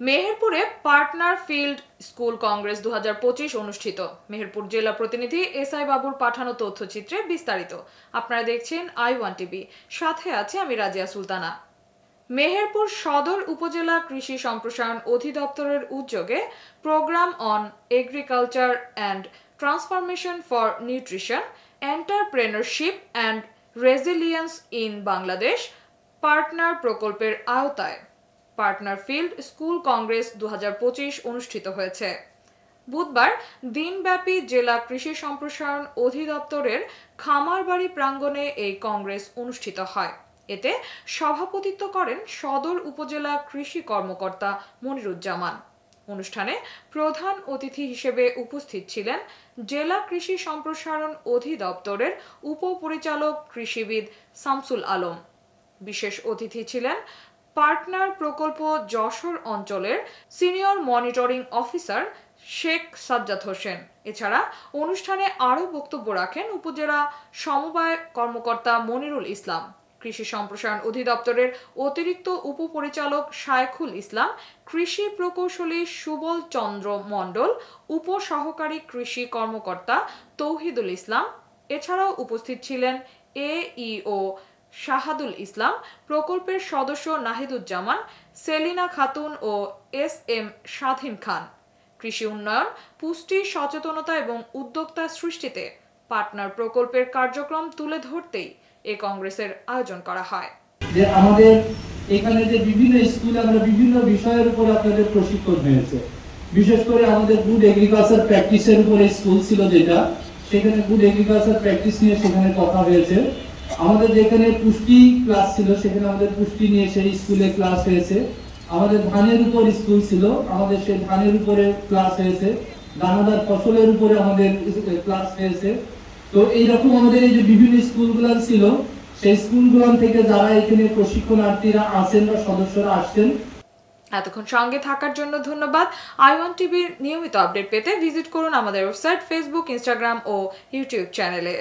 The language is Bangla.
মেহেরপুরে পার্টনার ফিল্ড স্কুল কংগ্রেস 2025 অনুষ্ঠিত। মেহেরপুর জেলা প্রতিনিধি এসআই বাবুর পাঠানো তথ্যচিত্রে বিস্তারিত। আপনারা দেখছেন i1 টিভি, সাথে আছে আমি রাজিয়া সুলতানা। মেহেরপুর সদর উপজেলা কৃষি সম্প্রসারণ অধিদপ্তরের উদ্যোগে programme on agriculture and transformation for nutrition, entrepreneurship and resilience in Bangladesh partner প্রকল্পের আওতায় পার্টনার ফিল্ড স্কুল কংগ্রেস 2025 অনুষ্ঠিত হয়েছে। বুধবার দিনব্যাপী জেলা কৃষি সম্প্রসারণ অধিদপ্তরের খামারবাড়ি প্রাঙ্গণে এই কংগ্রেস অনুষ্ঠিত হয়। এতে সভাপতিত্ব করেন সদর উপজেলা কৃষি কর্মকর্তা মনিরুজ্জামান। অনুষ্ঠানে প্রধান অতিথি হিসেবে উপস্থিত ছিলেন জেলা কৃষি সম্প্রসারণ অধিদপ্তরের উপপরিচালক কৃষিবিদ শামসুল আলম। বিশেষ অতিথি ছিলেন পার্টনার প্রকল্প যশোর অঞ্চলের senior monitoring officer Sheikh Sajjad Hossain. এছাড়া অনুষ্ঠানে আরও বক্তব্য রাখেন উপজেলা সমবায় কর্মকর্তা মনিরুল ইসলাম, কৃষি সম্প্রসারণ অধিদপ্তরের অতিরিক্ত উপপরিচালক শায়খুল ইসলাম, কৃষি প্রকৌশলী সুবল চন্দ্র মণ্ডল, উপসহকারী কৃষি কর্মকর্তা তৌহিদুল ইসলাম। এছাড়াও উপস্থিত ছিলেন এইও শাহাদুল ইসলাম, প্রকল্পের সদস্য নাহিদুজ্জামান, সেলিনা খাতুন ও এসএম স্বাধীন খান। কৃষি উন্নয়ন, পুষ্টি সচেতনতা এবং উদ্যোক্তা সৃষ্টিতে পার্টনার প্রকল্পের কার্যক্রম তুলে ধরতেই এই কংগ্রেসের আয়োজন করা হয়। যে আমাদের এখানে যে বিভিন্ন স্কুলে আমরা বিভিন্ন বিষয়ের উপর আপনাদের প্রশিক্ষণ হয়েছে, বিশেষ করে আমাদের গুড এগ্রিকালচার প্র্যাকটিসের উপরে স্কুল ছিল, যেটা সেখানে গুড এগ্রিকালচার প্র্যাকটিস নিয়ে সেখানে কথা হয়েছে। আমাদের যেখানে পুষ্টি ক্লাস ছিল সেখানে আমাদের পুষ্টি নিয়ে সেই স্কুলে ক্লাস হয়েছে। আমাদের ধানের উপর স্কুল ছিল, আমাদের সেই ধানের উপরে ক্লাস হয়েছে। দানাদার ফসলের উপরে আমাদের ক্লাস হয়েছে। তো এইরকম আমাদের এই যে বিভিন্ন স্কুলগুলো ছিল, সেই স্কুলগুলো থেকে যারা এখানে প্রশিক্ষণার্থীরা আছেন বা সদস্যরা আসছেন। এতক্ষণ সঙ্গে থাকার জন্য ধন্যবাদ। i1 টিভির নিয়মিত আপডেট পেতে ভিজিট করুন আমাদের ওয়েবসাইট, ফেসবুক, ইনস্টাগ্রাম ও ইউটিউব চ্যানেলে।